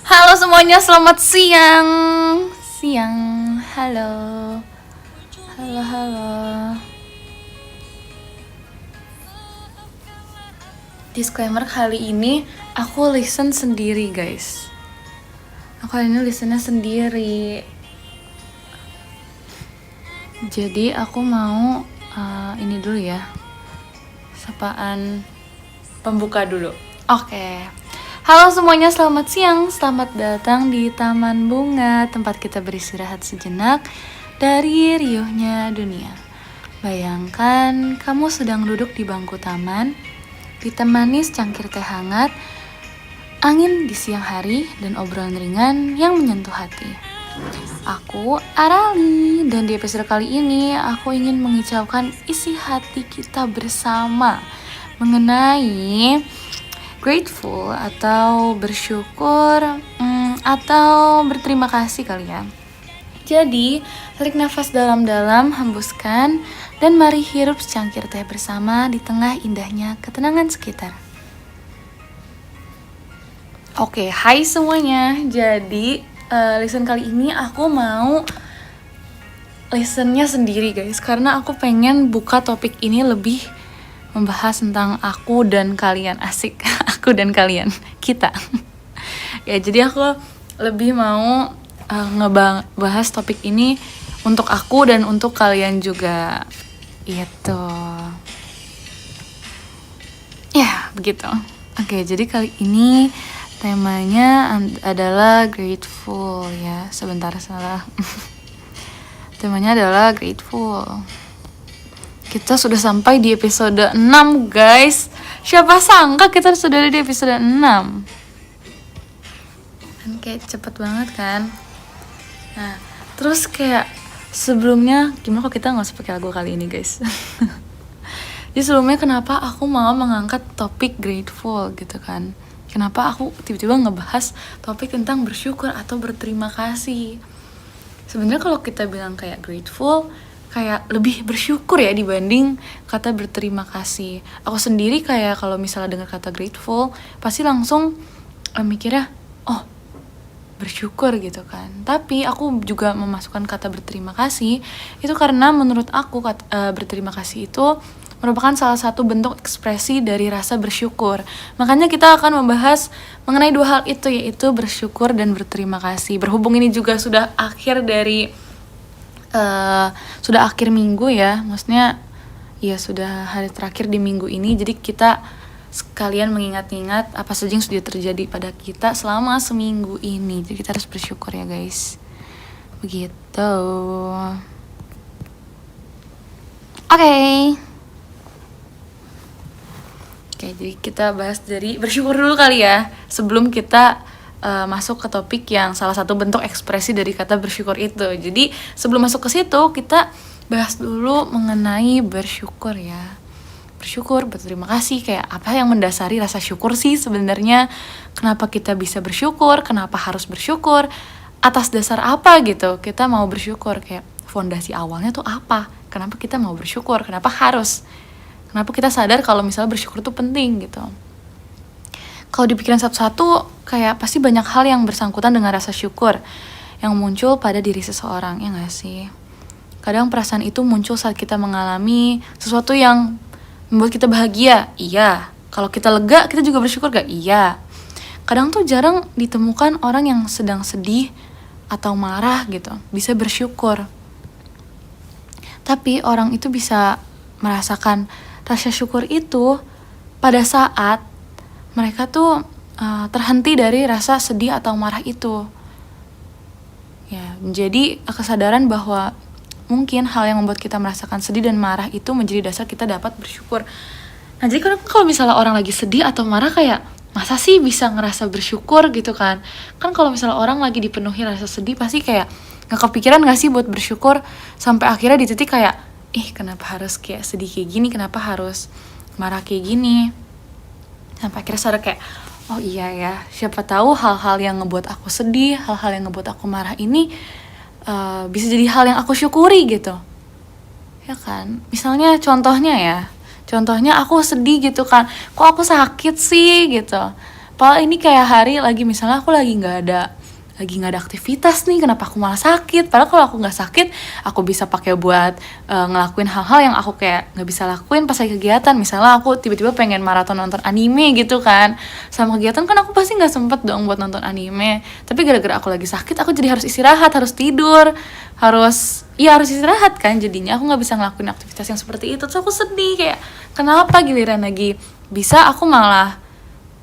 Halo semuanya, selamat siang. Halo. Halo. Disclaimer, kali ini aku listen sendiri, guys. Aku kali ini listennya sendiri. Jadi aku mau ini dulu ya. Sapaan pembuka dulu. Oke. Halo semuanya, selamat siang. Selamat datang di Taman Bunga, tempat kita beristirahat sejenak dari riuhnya dunia. Bayangkan kamu sedang duduk di bangku taman, ditemani secangkir teh hangat, angin di siang hari, dan obrolan ringan yang menyentuh hati. Aku Arali, dan di episode kali ini aku ingin mengicaukan isi hati kita bersama mengenai grateful atau bersyukur atau berterima kasih kali ya. Jadi, tarik nafas dalam-dalam, hembuskan, dan mari hirup secangkir teh bersama di tengah indahnya ketenangan sekitar. Oke, hai semuanya. Jadi, listen kali ini aku mau listennya sendiri guys, karena aku pengen buka topik ini lebih membahas tentang aku dan kalian. Asik. Aku dan kalian, kita. Ya, jadi aku lebih mau ngebahas topik ini untuk aku dan untuk kalian juga. Itu. Ya, begitu. Oke, jadi kali ini temanya adalah grateful ya. Sebentar, salah. Temanya adalah grateful. Kita sudah sampai di episode 6 guys. Siapa sangka kita sudah ada di episode 6. Kan kayak cepet banget kan. Nah, terus kayak sebelumnya, gimana kok kita gak usah pakai lagu kali ini guys. Jadi sebelumnya kenapa aku mau mengangkat topik grateful gitu kan. Kenapa aku tiba-tiba ngebahas topik tentang bersyukur atau berterima kasih. Sebenarnya kalau kita bilang kayak grateful, kayak lebih bersyukur ya dibanding kata berterima kasih. Aku sendiri kayak kalau misalnya dengar kata grateful, pasti langsung mikirnya, oh bersyukur gitu kan. Tapi aku juga memasukkan kata berterima kasih, itu karena menurut aku berterima kasih itu merupakan salah satu bentuk ekspresi dari rasa bersyukur. Makanya kita akan membahas mengenai dua hal itu, yaitu bersyukur dan berterima kasih. Berhubung ini juga sudah akhir dari sudah akhir minggu ya, maksudnya ya sudah hari terakhir di minggu ini. Jadi kita sekalian mengingat-ingat apa saja yang sudah terjadi pada kita selama seminggu ini. Jadi kita harus bersyukur ya guys. Begitu. Oke, jadi kita bahas dari bersyukur dulu kali ya, sebelum kita masuk ke topik yang salah satu bentuk ekspresi dari kata bersyukur itu. Jadi sebelum masuk ke situ, kita bahas dulu mengenai bersyukur ya. Bersyukur, berterima kasih, kayak apa yang mendasari rasa syukur sih sebenarnya? Kenapa kita bisa bersyukur? Kenapa harus bersyukur? Atas dasar apa gitu kita mau bersyukur? Kayak fondasi awalnya tuh apa? Kenapa kita mau bersyukur? Kenapa harus? Kenapa kita sadar kalau misalnya bersyukur tuh penting gitu? Kalau dipikirin satu-satu, kayak pasti banyak hal yang bersangkutan dengan rasa syukur yang muncul pada diri seseorang, ya gak sih? Kadang perasaan itu muncul saat kita mengalami sesuatu yang membuat kita bahagia, iya. Kalau kita lega, kita juga bersyukur gak? Iya. Kadang tuh jarang ditemukan orang yang sedang sedih atau marah gitu, bisa bersyukur. Tapi orang itu bisa merasakan rasa syukur itu pada saat mereka tuh terhenti dari rasa sedih atau marah itu. Ya, menjadi kesadaran bahwa mungkin hal yang membuat kita merasakan sedih dan marah itu menjadi dasar kita dapat bersyukur. Nah, jadi kalau misalnya orang lagi sedih atau marah, kayak masa sih bisa ngerasa bersyukur gitu kan? Kan kalau misalnya orang lagi dipenuhi rasa sedih, pasti kayak gak kepikiran gak sih buat bersyukur, sampai akhirnya di titik kayak, kenapa harus kayak sedih kayak gini, kenapa harus marah kayak gini. Sampai akhirnya sadar kayak, oh iya ya, siapa tahu hal-hal yang ngebuat aku sedih, hal-hal yang ngebuat aku marah ini bisa jadi hal yang aku syukuri gitu. Ya kan? Misalnya contohnya aku sedih gitu kan, kok aku sakit sih gitu. Padahal ini kayak hari lagi misalnya aku lagi nggak ada aktivitas nih, kenapa aku malah sakit? Padahal kalau aku nggak sakit, aku bisa pakai buat ngelakuin hal-hal yang aku kayak nggak bisa lakuin pas lagi kegiatan. Misalnya aku tiba-tiba pengen maraton nonton anime gitu kan, sama kegiatan kan aku pasti nggak sempet dong buat nonton anime. Tapi gara-gara aku lagi sakit, aku jadi harus istirahat, harus tidur, harus istirahat kan. Jadinya aku nggak bisa ngelakuin aktivitas yang seperti itu. Terus aku sedih kayak, kenapa giliran lagi bisa aku malah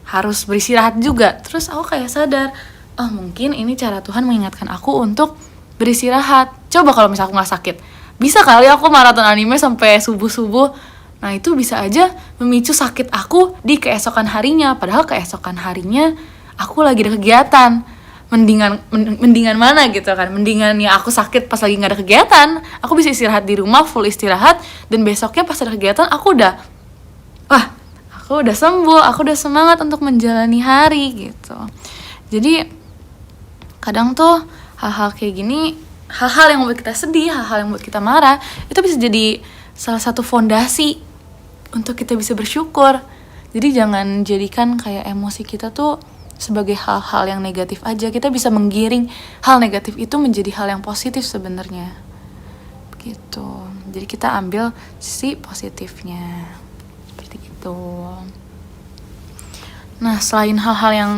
harus beristirahat juga. Terus aku kayak sadar, oh mungkin ini cara Tuhan mengingatkan aku untuk beristirahat. Coba kalau misalnya aku gak sakit, bisa kali aku maraton anime sampai subuh-subuh. Nah itu bisa aja memicu sakit aku di keesokan harinya. Padahal keesokan harinya aku lagi ada kegiatan. Mendingan mana gitu kan. Mendingan ya aku sakit pas lagi gak ada kegiatan, aku bisa istirahat di rumah, full istirahat. Dan besoknya pas ada kegiatan aku udah sembuh, aku udah semangat untuk menjalani hari gitu. Jadi kadang tuh hal-hal kayak gini, hal-hal yang membuat kita sedih, hal-hal yang membuat kita marah, itu bisa jadi salah satu fondasi untuk kita bisa bersyukur. Jadi jangan jadikan kayak emosi kita tuh sebagai hal-hal yang negatif aja. Kita bisa menggiring hal negatif itu menjadi hal yang positif sebenarnya gitu. Jadi kita ambil sisi positifnya seperti itu. Nah selain hal-hal yang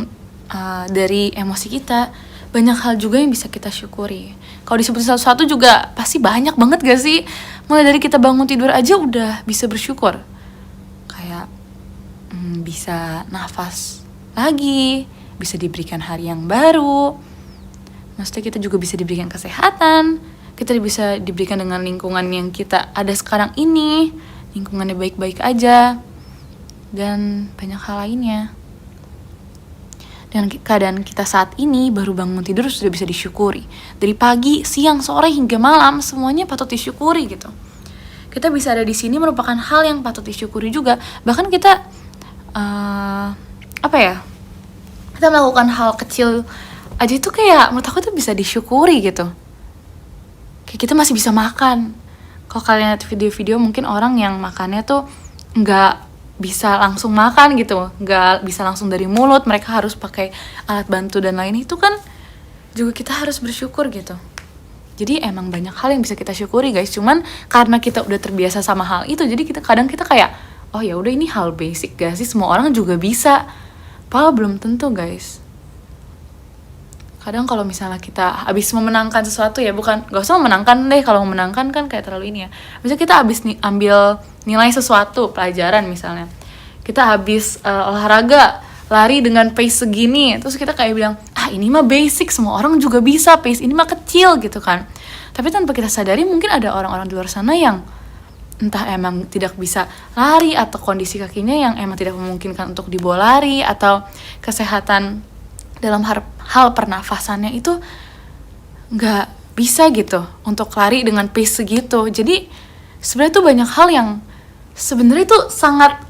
dari emosi kita, banyak hal juga yang bisa kita syukuri. Kalau disebut satu-satu juga pasti banyak banget gak sih? Mulai dari kita bangun tidur aja udah bisa bersyukur. Kayak bisa nafas lagi, bisa diberikan hari yang baru. Maksudnya kita juga bisa diberikan kesehatan, kita bisa diberikan dengan lingkungan yang kita ada sekarang ini, lingkungannya baik-baik aja, dan banyak hal lainnya. Dan keadaan kita saat ini baru bangun tidur sudah bisa disyukuri. Dari pagi, siang, sore, hingga malam, semuanya patut disyukuri gitu. Kita bisa ada di sini merupakan hal yang patut disyukuri juga. Bahkan kita kita melakukan hal kecil aja itu kayak menurut aku tuh bisa disyukuri gitu. Kayak kita masih bisa makan. Kalau kalian lihat video-video mungkin orang yang makannya tuh nggak bisa langsung makan gitu, nggak bisa langsung dari mulut, mereka harus pakai alat bantu dan lain. Itu kan juga kita harus bersyukur gitu. Jadi emang banyak hal yang bisa kita syukuri guys, cuman karena kita udah terbiasa sama hal itu, jadi kadang kita kayak, oh ya udah ini hal basic gak sih, semua orang juga bisa. Padahal belum tentu guys. Kadang kalau misalnya kita habis memenangkan sesuatu ya, gak usah memenangkan deh, kalau memenangkan kan kayak terlalu ini ya. Misalnya kita habis ambil nilai sesuatu, pelajaran misalnya, kita habis olahraga, lari dengan pace segini, terus kita kayak bilang, ini mah basic, semua orang juga bisa, pace ini mah kecil gitu kan. Tapi tanpa kita sadari mungkin ada orang-orang di luar sana yang entah emang tidak bisa lari, atau kondisi kakinya yang emang tidak memungkinkan untuk dibawa lari, atau kesehatan dalam hal pernafasannya itu nggak bisa gitu untuk lari dengan pace segitu. Jadi sebenarnya tuh banyak hal yang sebenarnya tuh sangat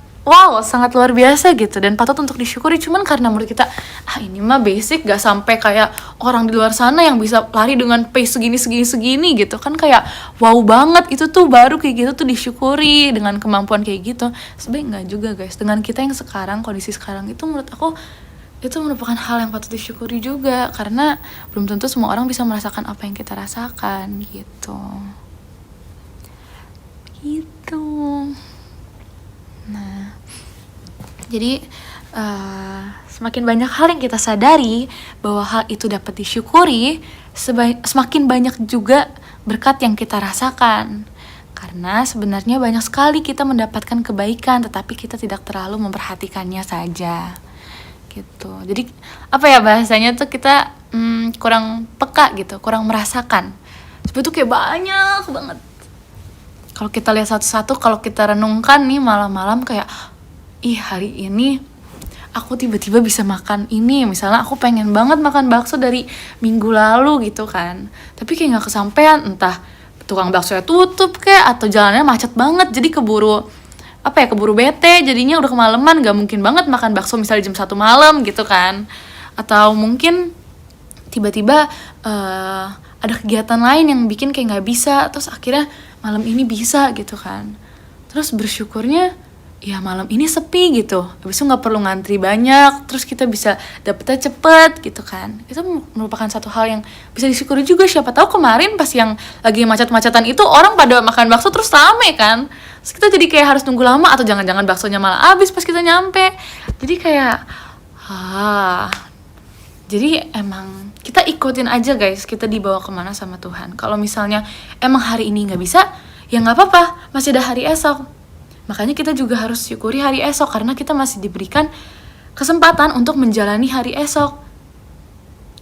luar biasa gitu dan patut untuk disyukuri. Cuman karena menurut kita ini mah basic, gak sampai kayak orang di luar sana yang bisa lari dengan pace segini gitu kan, kayak wow banget, itu tuh baru kayak gitu tuh disyukuri dengan kemampuan kayak gitu. Sebenarnya nggak juga guys, dengan kita yang sekarang, kondisi sekarang itu menurut aku itu merupakan hal yang patut disyukuri juga, karena belum tentu semua orang bisa merasakan apa yang kita rasakan gitu. Nah, jadi semakin banyak hal yang kita sadari bahwa hal itu dapat disyukuri, semakin banyak juga berkat yang kita rasakan. Karena sebenarnya banyak sekali kita mendapatkan kebaikan, tetapi kita tidak terlalu memperhatikannya saja gitu. Jadi bahasanya tuh kita kurang peka gitu, kurang merasakan. Sebenarnya tuh kayak banyak banget. Kalau kita lihat satu-satu, kalau kita renungkan nih malam-malam kayak, hari ini aku tiba-tiba bisa makan ini. Misalnya aku pengen banget makan bakso dari minggu lalu gitu kan, tapi kayak gak kesampean, entah tukang baksonya tutup kayak, atau jalannya macet banget, jadi keburu bete, jadinya udah kemalaman, gak mungkin banget makan bakso misalnya jam 1 malam gitu kan. Atau mungkin tiba-tiba ada kegiatan lain yang bikin kayak gak bisa, terus akhirnya malam ini bisa gitu kan. Terus bersyukurnya ya malam ini sepi gitu, habis itu nggak perlu ngantri banyak, terus kita bisa dapetnya cepet gitu kan. Itu merupakan satu hal yang bisa disyukuri juga. Siapa tahu kemarin pas yang lagi macet-macetan itu orang pada makan bakso terus rame kan, terus kita jadi kayak harus nunggu lama, atau jangan-jangan baksonya malah habis pas kita nyampe. Jadi kayak jadi emang kita ikutin aja guys, kita dibawa kemana sama Tuhan. Kalau misalnya emang hari ini nggak bisa, ya nggak apa-apa, masih ada hari esok. Makanya kita juga harus syukuri hari esok, karena kita masih diberikan kesempatan untuk menjalani hari esok.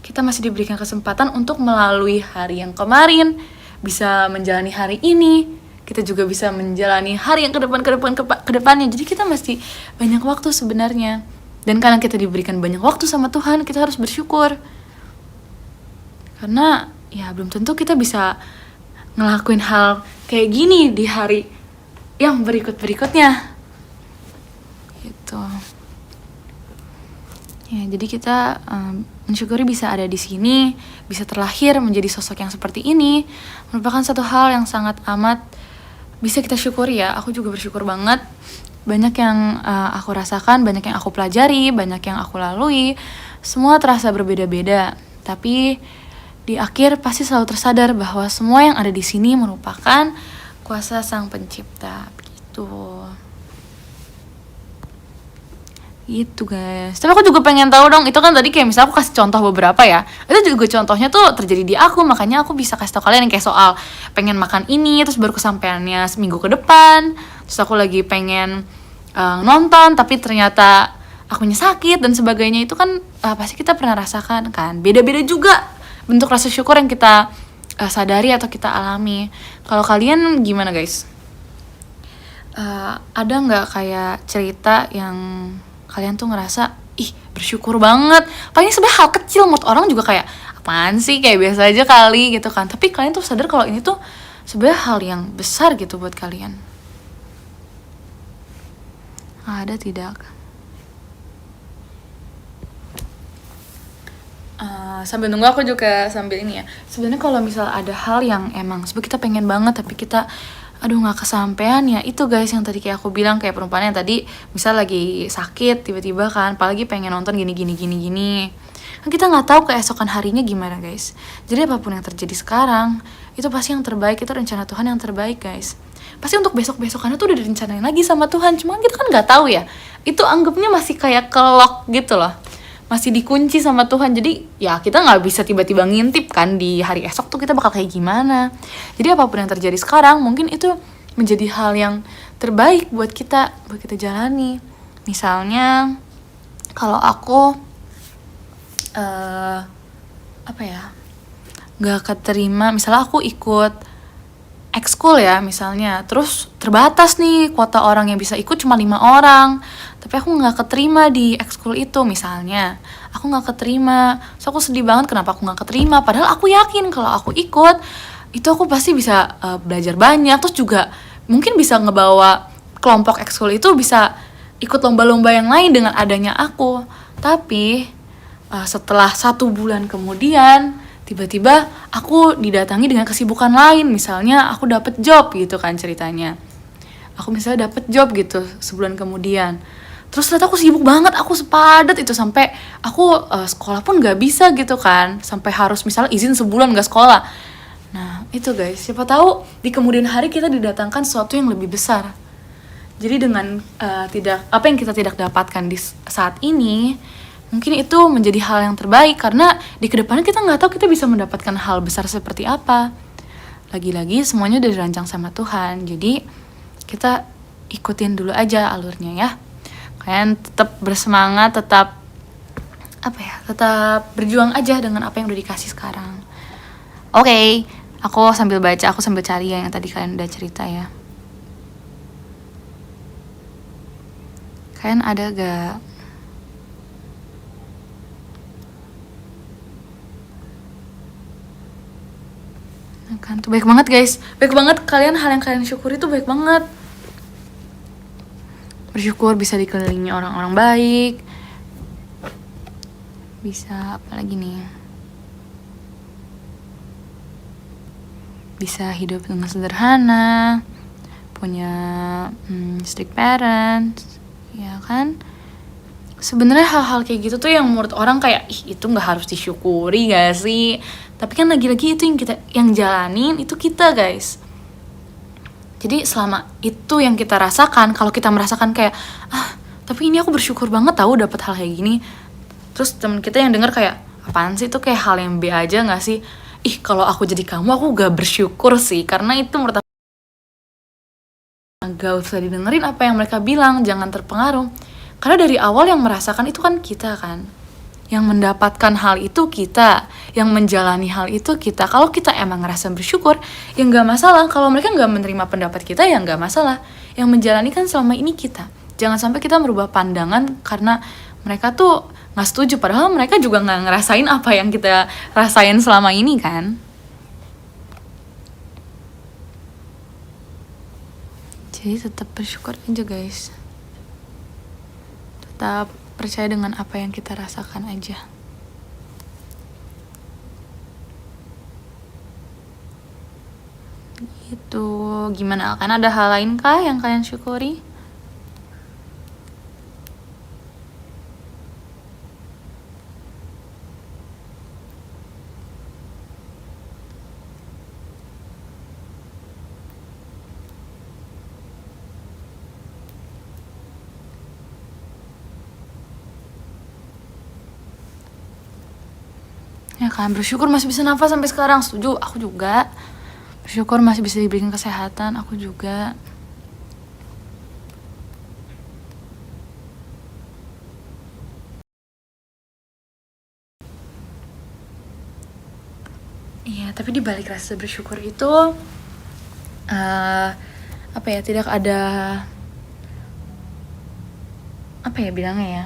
Kita masih diberikan kesempatan untuk melalui hari yang kemarin, bisa menjalani hari ini. Kita juga bisa menjalani hari yang ke depannya. Jadi kita masih banyak waktu sebenarnya. Dan karena kita diberikan banyak waktu sama Tuhan, kita harus bersyukur. Karena ya belum tentu kita bisa ngelakuin hal kayak gini di hari yang berikutnya gitu ya. Jadi kita mensyukuri bisa ada di sini, bisa terlahir menjadi sosok yang seperti ini, merupakan satu hal yang sangat amat bisa kita syukuri ya. Aku juga bersyukur banget. Banyak yang aku rasakan, banyak yang aku pelajari, banyak yang aku lalui, semua terasa berbeda-beda, tapi di akhir pasti selalu tersadar bahwa semua yang ada di sini merupakan kuasa Sang Pencipta gitu guys. Tapi aku juga pengen tahu dong, itu kan tadi kayak misalnya aku kasih contoh beberapa ya, itu juga contohnya tuh terjadi di aku, makanya aku bisa kasih tau kalian yang kayak soal pengen makan ini terus baru kesampaiannya seminggu ke depan, terus aku lagi pengen nonton tapi ternyata akunya sakit dan sebagainya. Itu kan pasti kita pernah rasakan kan. Beda-beda juga bentuk rasa syukur yang kita sadari atau kita alami. Kalau kalian gimana guys? Ada nggak kayak cerita yang kalian tuh ngerasa bersyukur banget? Paling sebenarnya hal kecil menurut orang juga kayak apaan sih, kayak biasa aja kali gitu kan, tapi kalian tuh sadar kalau ini tuh sebenarnya hal yang besar gitu buat kalian. Ada tidak? Sambil nunggu aku juga sambil ini ya. Sebenarnya kalau misal ada hal yang emang sebenarnya kita pengen banget tapi kita nggak kesampean ya, itu guys yang tadi kayak aku bilang, kayak perempuan yang tadi misal lagi sakit tiba-tiba kan, apalagi pengen nonton gini kan kita nggak tahu keesokan harinya gimana guys. Jadi apapun yang terjadi sekarang itu pasti yang terbaik, itu rencana Tuhan yang terbaik guys. Pasti untuk besok-besokannya tuh udah direncanain lagi sama Tuhan, cuma kita kan nggak tahu ya, itu anggapnya masih kayak kelok gitu loh, masih dikunci sama Tuhan. Jadi ya kita nggak bisa tiba-tiba ngintip kan di hari esok tuh kita bakal kayak gimana. Jadi apapun yang terjadi sekarang mungkin itu menjadi hal yang terbaik buat kita jalani. Misalnya kalau aku nggak keterima, misalnya aku ikut ekskul ya misalnya, terus terbatas nih kuota orang yang bisa ikut cuma 5 orang, tapi aku nggak keterima di ekskul itu misalnya, aku nggak keterima, so aku sedih banget kenapa aku nggak keterima, padahal aku yakin kalau aku ikut itu aku pasti bisa belajar banyak, terus juga mungkin bisa ngebawa kelompok ekskul itu bisa ikut lomba-lomba yang lain dengan adanya aku. Tapi setelah 1 bulan kemudian tiba-tiba aku didatangi dengan kesibukan lain, misalnya aku dapet job gitu kan ceritanya, aku misalnya dapet job gitu sebulan kemudian, terus ternyata aku sibuk banget, aku sepadat itu sampai aku sekolah pun nggak bisa gitu kan, sampai harus misalnya izin sebulan nggak sekolah. Nah itu guys, siapa tahu di kemudian hari kita didatangkan sesuatu yang lebih besar. Jadi dengan apa yang kita tidak dapatkan di saat ini, mungkin itu menjadi hal yang terbaik, karena di kedepannya kita nggak tahu kita bisa mendapatkan hal besar seperti apa. Lagi-lagi semuanya udah dirancang sama Tuhan, jadi kita ikutin dulu aja alurnya ya. Kalian tetap bersemangat, tetap berjuang aja dengan apa yang udah dikasih sekarang. Oke, aku sambil baca, aku sambil cari yang tadi kalian udah cerita ya. Kalian ada gak kan? Tuh baik banget guys, baik banget kalian, hal yang kalian syukuri tuh baik banget. Bersyukur bisa dikelilingi orang-orang baik, bisa apa lagi nih, bisa hidup dengan sederhana, punya strict parents, ya kan. Sebenarnya hal-hal kayak gitu tuh yang menurut orang kayak ih itu nggak harus disyukuri gak sih? Tapi kan lagi-lagi itu yang jalanin itu kita guys. Jadi selama itu yang kita rasakan, kalau kita merasakan kayak tapi ini aku bersyukur banget tahu dapat hal kayak gini. Terus temen kita yang denger kayak apaan sih itu kayak hal yang B aja nggak sih? Ih kalau aku jadi kamu aku gak bersyukur sih, karena itu menurut aku gak usah didengerin apa yang mereka bilang, jangan terpengaruh. Karena dari awal yang merasakan itu kan kita kan, yang mendapatkan hal itu kita, yang menjalani hal itu kita. Kalau kita emang ngerasa bersyukur, ya gak masalah. Kalau mereka gak menerima pendapat kita, ya gak masalah. Yang menjalani kan selama ini kita. Jangan sampai kita merubah pandangan karena mereka tuh gak setuju, padahal mereka juga gak ngerasain apa yang kita rasain selama ini kan. Jadi tetap bersyukur aja guys, tetap percaya dengan apa yang kita rasakan aja. Gitu. Gimana, kan ada hal lain kah yang kalian syukuri? Ya kan, bersyukur masih bisa nafas sampai sekarang, setuju, aku juga. Bersyukur masih bisa diberikan kesehatan, aku juga. Iya, tapi di balik rasa bersyukur itu apa ya, tidak ada apa ya bilangnya ya,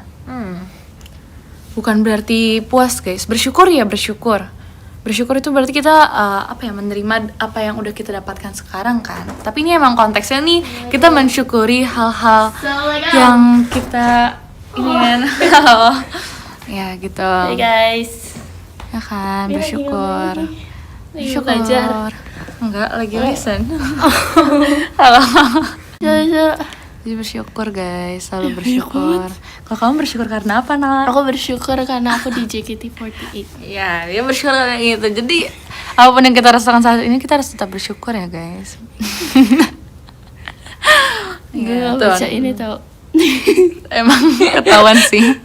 bukan berarti puas guys. Bersyukur ya bersyukur itu berarti kita apa ya, menerima apa yang udah kita dapatkan sekarang kan. Tapi ini emang konteksnya nih kita mensyukuri hal-hal yang kita ini kan. Ya gitu. Hai guys. Ya kan, bersyukur. Lagi belajar. Enggak, lagi listen. Halo. Ya. Jadi bersyukur guys, selalu bersyukur. Kalau kamu bersyukur karena apa, Nak? Aku bersyukur karena aku di JKT48. Ya, dia bersyukur karena gitu. Jadi apapun yang kita rasakan saat ini, kita harus tetap bersyukur ya guys. Gue gak baca ini tau. Emang ketahuan sih.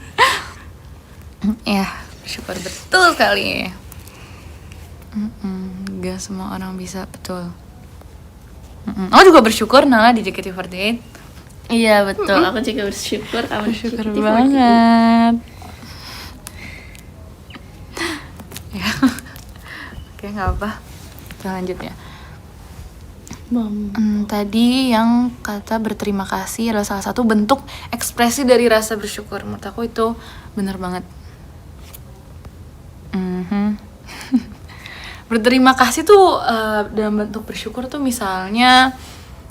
Ya, bersyukur betul sekali. Gak semua orang bisa, betul. Aku juga bersyukur Nala di JKT48. Iya betul, aku juga bersyukur kamu Bersyukur JKT48. banget. Ya. Oke, nggak apa. Kita lanjut ya. Tadi yang kata berterima kasih adalah salah satu bentuk ekspresi dari rasa bersyukur. Menurut aku itu benar banget. Berterima kasih tuh dalam bentuk bersyukur tuh misalnya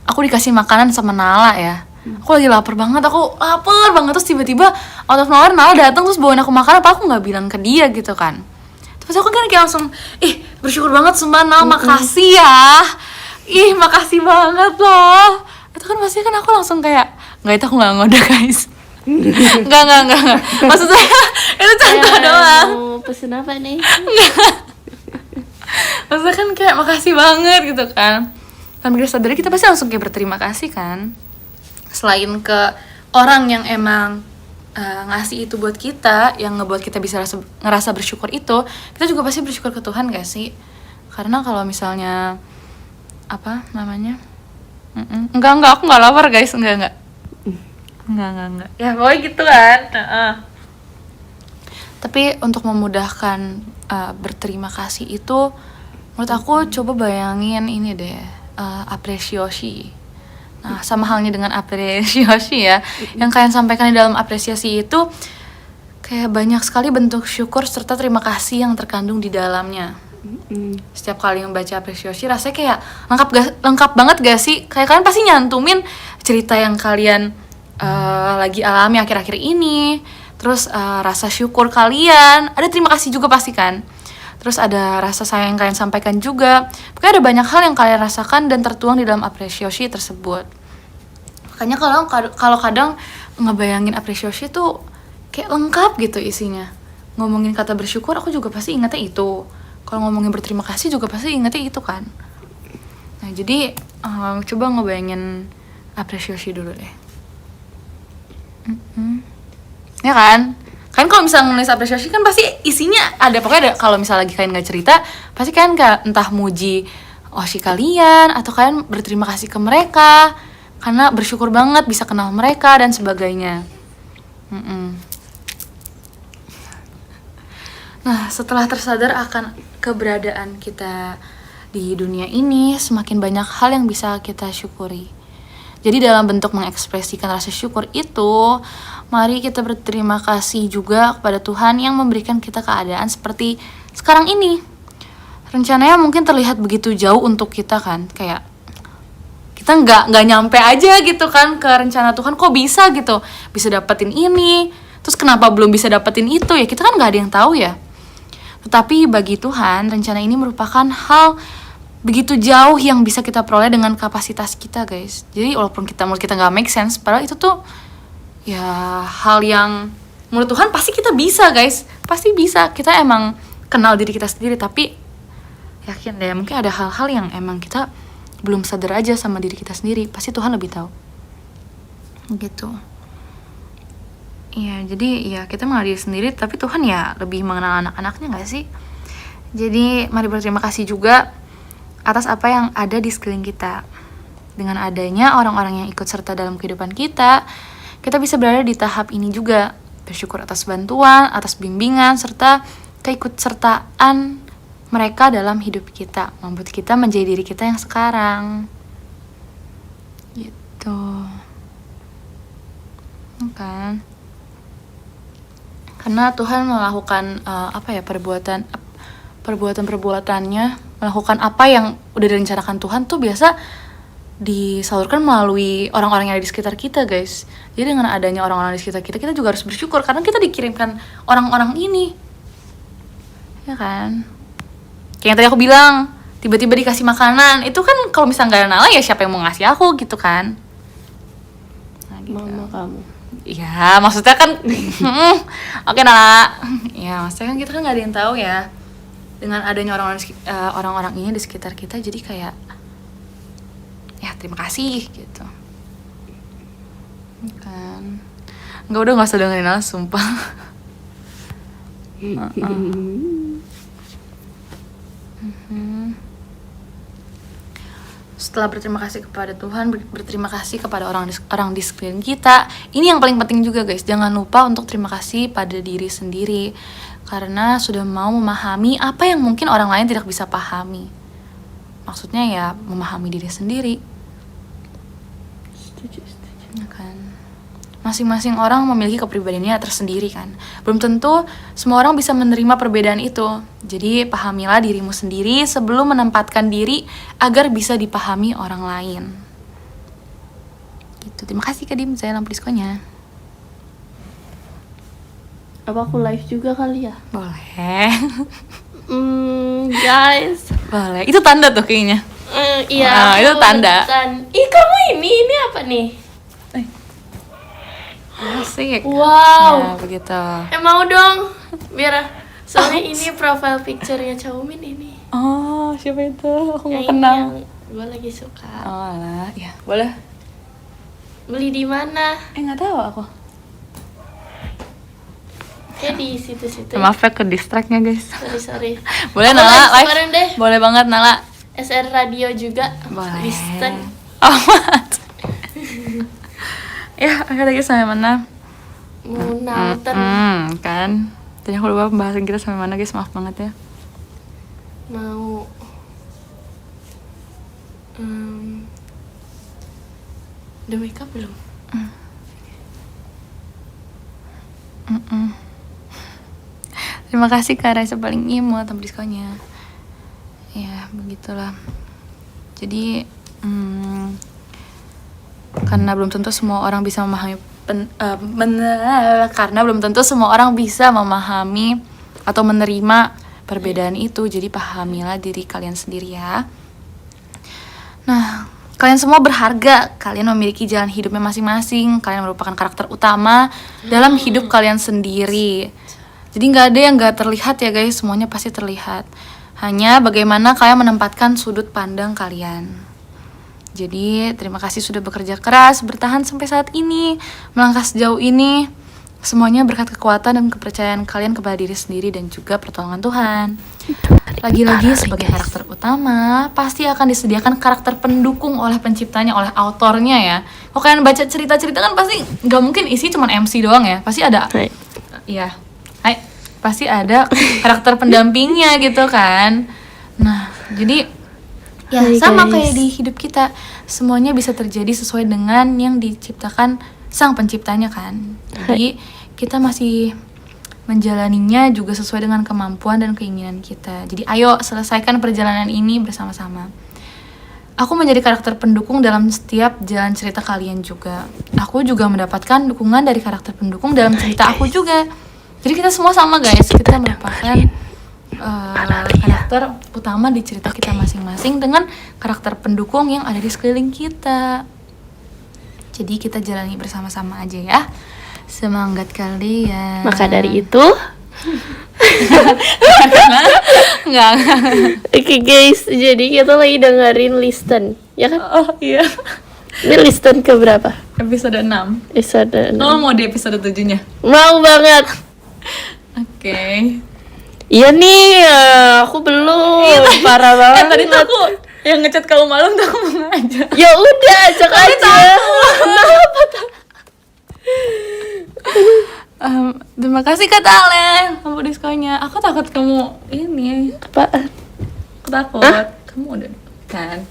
aku dikasih makanan sama Nala ya. Aku lagi lapar banget terus tiba-tiba out of nowhere Nala datang terus bawain aku makan, apa aku nggak bilang ke dia gitu kan. Terus aku kan kayak langsung bersyukur banget sumpah Nala, makasih ya. Makasih banget loh. Itu kan pasti kan aku langsung kayak nggak, itu aku nggak ngode guys. Enggak. Maksud saya itu contoh doang. Mau pesen apa nih? Maksudnya kan kayak makasih banget gitu kan. Tanpa kita sadari kita pasti langsung kayak berterima kasih kan. Selain ke orang yang emang ngasih itu buat kita, yang ngebuat kita bisa ngerasa bersyukur itu, kita juga pasti bersyukur ke Tuhan gak sih? Karena kalau misalnya apa namanya, enggak aku nggak lapar guys, enggak ya pokoknya gitu kan. Tapi untuk memudahkan berterima kasih itu, menurut aku coba bayangin ini deh, apresiasi. Nah, sama halnya dengan apresiasi ya, yang kalian sampaikan di dalam apresiasi itu kayak banyak sekali bentuk syukur serta terima kasih yang terkandung di dalamnya. Setiap kali membaca apresiasi rasanya kayak lengkap banget gak sih? Kayak kalian pasti nyantumin cerita yang kalian lagi alami akhir-akhir ini, terus rasa syukur kalian, ada terima kasih juga pasti kan. terus ada rasa sayang yang kalian sampaikan juga. Pokoknya ada banyak hal yang kalian rasakan dan tertuang di dalam apresiasi tersebut. Makanya kalau kadang ngebayangin apresiasi tuh kayak lengkap gitu isinya. Ngomongin kata bersyukur aku juga pasti ingetnya itu. Kalau ngomongin berterima kasih juga pasti ingetnya itu kan. Nah jadi coba ngebayangin apresiasi dulu deh. Ya kan? Kan kalau misalnya nulis apresiasi kan pasti isinya ada, pokoknya ada, kalau misalnya lagi kalian nggak cerita pasti kalian kayak entah muji si kalian atau kalian berterima kasih ke mereka karena bersyukur banget bisa kenal mereka dan sebagainya. Nah setelah tersadar akan keberadaan kita di dunia ini, semakin banyak hal yang bisa kita syukuri. Jadi dalam bentuk mengekspresikan rasa syukur itu, mari kita berterima kasih juga kepada Tuhan yang memberikan kita keadaan seperti sekarang ini. Rencananya mungkin terlihat begitu jauh untuk kita kan, kayak kita nggak nyampe aja gitu kan ke rencana Tuhan. Kok bisa gitu, bisa dapetin ini, terus kenapa belum bisa dapetin itu ya, kita kan nggak ada yang tahu ya. Tetapi bagi Tuhan rencana ini merupakan hal begitu jauh yang bisa kita peroleh dengan kapasitas kita guys. Jadi walaupun menurut kita nggak make sense, padahal itu tuh ya hal yang menurut Tuhan pasti kita bisa guys, pasti bisa. Kita emang kenal diri kita sendiri, tapi yakin deh mungkin ada hal-hal yang emang kita belum sadar aja sama diri kita sendiri. Pasti Tuhan lebih tahu gitu. Iya, jadi ya kita mengenal diri sendiri, tapi Tuhan ya lebih mengenal anak-anaknya gak sih? Jadi mari berterima kasih juga atas apa yang ada di sekeliling kita. Dengan adanya orang-orang yang ikut serta dalam kehidupan kita bisa berada di tahap ini juga. Bersyukur atas bantuan, atas bimbingan, serta keikutsertaan mereka dalam hidup kita, membuat kita menjadi diri kita yang sekarang. Gitu. Kan? Karena Tuhan melakukan perbuatannya, melakukan apa yang udah direncanakan Tuhan tuh biasa disalurkan melalui orang-orang yang ada di sekitar kita guys. Jadi dengan adanya orang-orang di sekitar kita juga harus bersyukur karena kita dikirimkan orang-orang ini, ya kan? Kayak yang tadi aku bilang, tiba-tiba dikasih makanan, itu kan kalau misalnya gak ada Nala ya siapa yang mau ngasih aku gitu kan? Nah, gitu. Mama kamu. Ya maksudnya kan oke Nala. Ya maksudnya kan kita kan gak ada yang tahu ya. Dengan adanya orang-orang ini di sekitar kita, jadi kayak ya terima kasih gitu kan. Nggak usah dengerin Nala sumpah. Setelah berterima kasih kepada Tuhan, berterima kasih kepada orang di sekeliling kita. Ini yang paling penting juga guys, jangan lupa untuk terima kasih pada diri sendiri karena sudah mau memahami apa yang mungkin orang lain tidak bisa pahami. Maksudnya ya memahami diri sendiri. Setuju. Ya kan? Masing-masing orang memiliki kepribadiannya tersendiri kan. Belum tentu semua orang bisa menerima perbedaan itu. Jadi pahamilah dirimu sendiri sebelum menempatkan diri agar bisa dipahami orang lain. Gitu. Terima kasih Kak Dim, saya lampu diskonya. Apa aku live juga kali ya? Boleh. Guys. Boleh. Itu tanda tuh kayaknya. Iya. Itu tanda. Ih kamu ini apa nih? Asik. Wow. Ya, begitu. Mau dong. Biar soalnya ini profile picture-nya Caumin ini. Oh, siapa itu? Aku Yang nggak ini kenal. yang gue lagi suka. Oh lah, ya boleh. Beli di mana? Nggak tahu aku. Kayak di situ-situ. Maaf ya ke distract-nya guys. Sorry. Boleh Aku Nala live live? kemarin deh. Boleh banget Nala. SR Radio juga. Boleh. Listen. Amat. Ya, akhirnya lagi sampai mana? Mau nonton. Kan. Tadi aku lupa pembahasan kita sampai mana guys, maaf banget ya. Mau. Udah wake up belum? Terima kasih Kak Raisa paling imut tambah diskonnya. Ya, begitulah. Jadi karena belum tentu semua orang bisa memahami karena belum tentu semua orang bisa memahami atau menerima perbedaan itu. Jadi pahamilah diri kalian sendiri ya. Nah, kalian semua berharga. Kalian memiliki jalan hidupnya masing-masing. Kalian merupakan karakter utama dalam hidup kalian sendiri. Jadi nggak ada yang nggak terlihat ya guys, semuanya pasti terlihat. Hanya bagaimana kalian menempatkan sudut pandang kalian. Jadi terima kasih sudah bekerja keras, bertahan sampai saat ini, melangkah sejauh ini. Semuanya berkat kekuatan dan kepercayaan kalian kepada diri sendiri dan juga pertolongan Tuhan. Lagi-lagi sebagai karakter utama, pasti akan disediakan karakter pendukung oleh penciptanya, oleh autornya ya. Kalau kalian baca cerita-cerita kan pasti nggak mungkin isi cuma MC doang ya. Pasti ada, iya. Pasti ada karakter pendampingnya gitu kan. Nah, jadi ya sama kayak di hidup kita, semuanya bisa terjadi sesuai dengan yang diciptakan sang penciptanya kan. Jadi kita masih menjalaninya juga sesuai dengan kemampuan dan keinginan kita. Jadi ayo selesaikan perjalanan ini bersama-sama. Aku menjadi karakter pendukung dalam setiap jalan cerita kalian juga. Aku juga mendapatkan dukungan dari karakter pendukung dalam cerita aku juga. Jadi kita semua sama guys, kita merupakan karakter utama di cerita kita masing-masing dengan karakter pendukung yang ada di sekeliling kita. Jadi kita jalani bersama-sama aja ya. Semangat kalian. Maka dari itu Enggak. Oke guys, jadi kita lagi dengerin Listen, ya kan? Oh iya. Ini Listen ke berapa? Episode 6. Episode 6. Oh mau di episode 7-nya? Mau banget. Oke. Iya nih, aku belum. Parah banget. Tadi tuh aku yang ngechat kamu malam tuh aku mau ngajak. Ya udah, ajak aja. Terima kasih Kak Talen, kamu diskonnya. Aku takut kamu ini. Apaan? Aku takut. Kamu udah kan?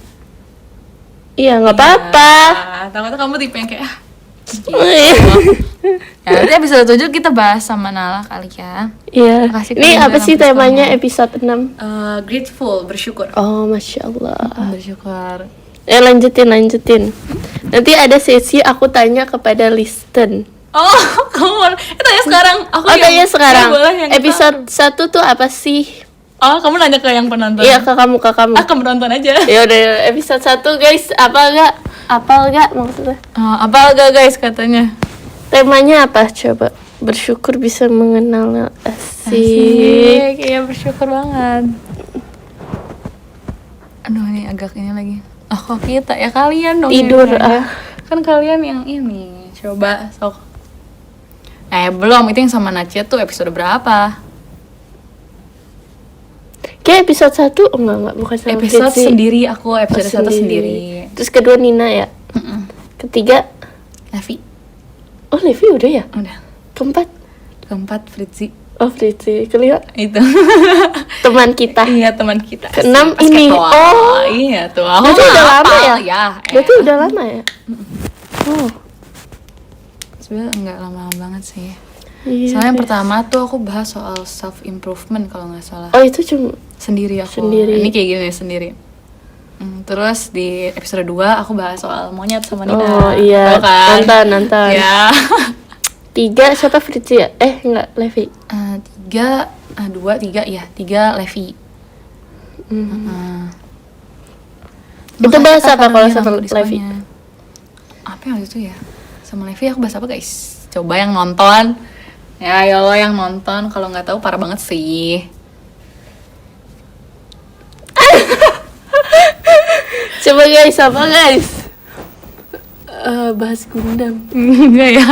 Iya, nggak apa-apa. Ya, takutnya kamu tipe yang kayak ya nanti episode 7 kita bahas sama Nala kali ya. Iya. Makasih Ini kalian apa udah sih nonton temanya semuanya. episode 6? Grateful, bersyukur. Oh, Masya Allah. Bersyukur. Lanjutin. Nanti ada sesi aku tanya kepada Listen. Oh, kamu tanya sekarang. Aku Tanya sekarang. boleh yang Episode 1 tuh apa sih? Oh, kamu nanya ke yang penonton. Iya, ke kamu. Kamu nonton aja. Ya udah, episode 1 guys, apal gak maksudnya? Apa enggak guys katanya? Temanya apa coba? Bersyukur bisa mengenal. Asik. Iya bersyukur banget. Aduh ini agak ini lagi. Kok kita ya kalian dong. Tidur yang kan kalian yang ini. Coba sok. Belum, itu yang sama Nacia tuh episode berapa? Kayak episode 1 enggak bukan sama Episode Fitzi. sendiri, aku episode 1 sendiri. Terus kedua Nina ya. Ketiga Levi. Oh, Levi udah ya? Udah. Keempat Fritzi. Oh, Fitzi. Kelima Itu. teman kita. Iya, teman kita. Keenam Pas ini. ketua. Oh. Iya tuh. Aku Berarti udah lama hafal, ya? Ya. Berarti udah lama ya? Oh. Sebenarnya enggak lama-lama banget sih. Iya. Soalnya yang pertama tuh aku bahas soal self improvement kalau nggak salah. Oh, itu cuma Sendiri aku. Sendiri. Ini kayak gini sendiri. Terus di episode 2 aku bahas soal monyet sama Nina. Oh iya, Tahu kan? nonton. Ya. 3 siapa Fitzi ya? Enggak, Levi. 3 ya, 3 Levi. Itu bahas apa kalau sama Levi? Levi? Apa yang waktu itu ya? Sama Levi aku bahas apa guys? Coba yang nonton. Ya lo yang nonton, kalau nggak tahu parah banget sih. Coba guys, apa guys? Bahas Gundam. Enggak ya,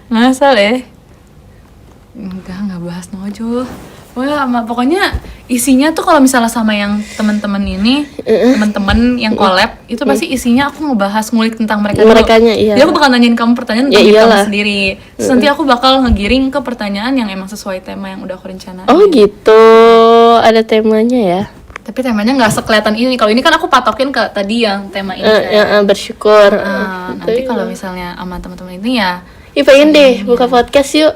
ngasal ya. Enggak bahas Nojo. Pokoknya isinya tuh kalau misalnya sama yang teman-teman ini, teman-teman yang collab, itu pasti isinya aku ngebahas ngulik tentang mereka dulu. Merekanya, iya. Jadi aku bakal nanyain kamu pertanyaan Ya tentang diri kamu iyalah. sendiri. Terus nanti aku bakal ngegiring ke pertanyaan yang emang sesuai tema yang udah aku rencanain. Oh gitu, ada temanya ya? Tapi temanya nggak sekelihatan ini. Kalau ini kan aku patokin ke tadi yang tema ini. Bersyukur. Nanti kalau misalnya sama teman-teman ini ya. Ih pengen deh buka podcast yuk.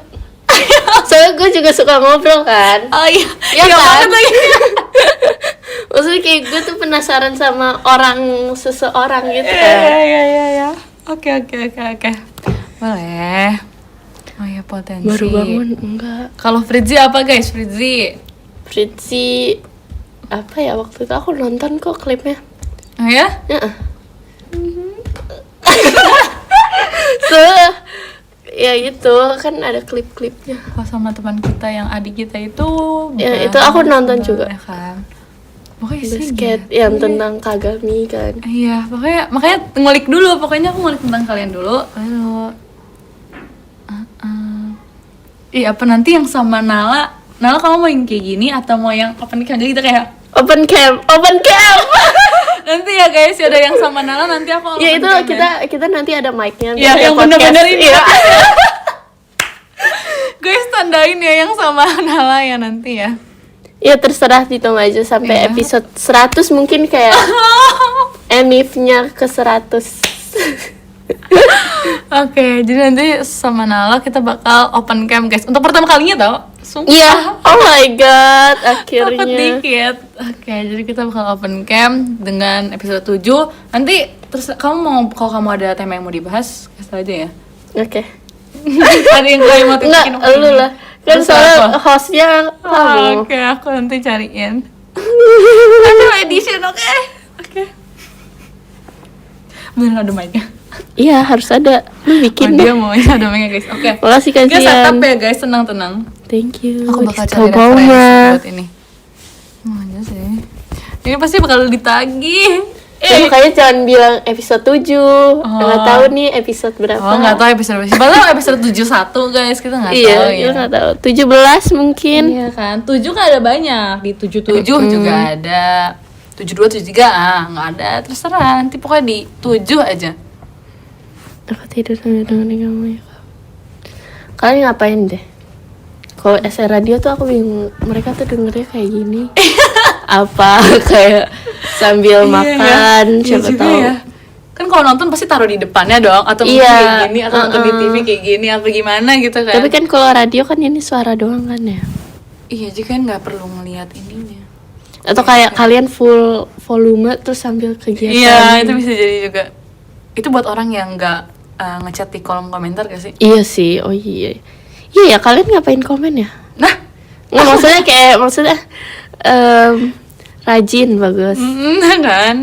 Soalnya gue juga suka ngobrol kan. Oh iya, Ya kan? banget lagi. Maksudnya kayak gue tuh penasaran sama seseorang gitu kan. Iya. Oke. Boleh. Oh ya potensi. Baru bangun enggak. Kalau Fritzi apa guys? Fritzi Fritzy apa ya, waktu itu aku nonton kok klipnya. Oh ya? Heeh. Ya itu kan ada klip-klipnya. Kalau sama teman kita yang adik kita itu Ya, itu aku nonton juga. ya kan. Pokoknya sih Basket gitu. yang tentang Kagami kan. Iya, makanya ngulik dulu. Pokoknya aku ngulik tentang kalian dulu. Lalu iya, apa nanti yang sama Nala? Nala kamu mau yang kayak gini atau mau yang open cam? Jadi kita kayak Open cam. nanti ya guys, ada yang sama Nala nanti aku Ya open itu cam kita nanti ada mic-nya. ya, biar yang podcast. bener-bener ini. Iya. Guys, tandain ya yang sama Nala ya nanti ya. Ya terserah, ditunggu aja sampai Iya. episode 100 mungkin kayak Emif-nya ke 100. Oke, jadi nanti sama Nala kita bakal open cam guys. Untuk pertama kalinya tau. Sumpah. Iya, oh my god, Takut akhirnya. dikit. Oke, jadi kita bakal open cam dengan episode 7. Nanti terus kamu mau, kalau kamu ada tema yang mau dibahas, kasih aja ya. Oke. Ada yang kayak mau Enggak, tipikin lu lah. Kan Terus soalnya apa? hostnya kamu. Oke, aku nanti cariin. Nanti edition, oke. Beneran ada mic-nya. Iya, harus ada. Lu bikin Dia deh. maunya ada mic-nya guys. Oke. Makasih Guys, setup kasihan. ya guys, tenang. Thank you. Aku bakal Disco cari referensi Boma. buat ini. Mana sih? Ini pasti bakal ditagih. Ya, makanya jangan bilang episode 7. Nggak tahu nih episode berapa. Oh, nggak tahu episode berapa. Padahal episode 71 guys, kita nggak Iya, tahu ya. kita nggak tahu. 17 mungkin. Iya kan, 7 kan ada banyak. Di 77 juga ada. 72, 73, nggak ada. Terserah, nanti pokoknya di 7 aja. Aku tidur sambil dengerin kamu ya. Kalian ngapain deh? Kalau SR Radio tuh aku bingung. Mereka tuh dengernya kayak gini. Apa kayak sambil makan, Iya siapa juga tahu. ya. Kan kalau nonton pasti taruh di depannya dong, atau mungkin Iya, kayak gini, atau nonton di TV kayak gini, apa gimana gitu kan. Tapi kan kalau radio kan ini suara doang kan ya. Iya, jadi kan nggak perlu ngelihat ininya. Atau kayak kalian full volume terus sambil kegiatan. Iya, itu bisa jadi juga. Itu buat orang yang nggak ngechat di kolom komentar gak sih? Iya sih, oh iya. Iya ya, kalian ngapain komen ya? Nah, Nggak, maksudnya rajin, bagus. kan?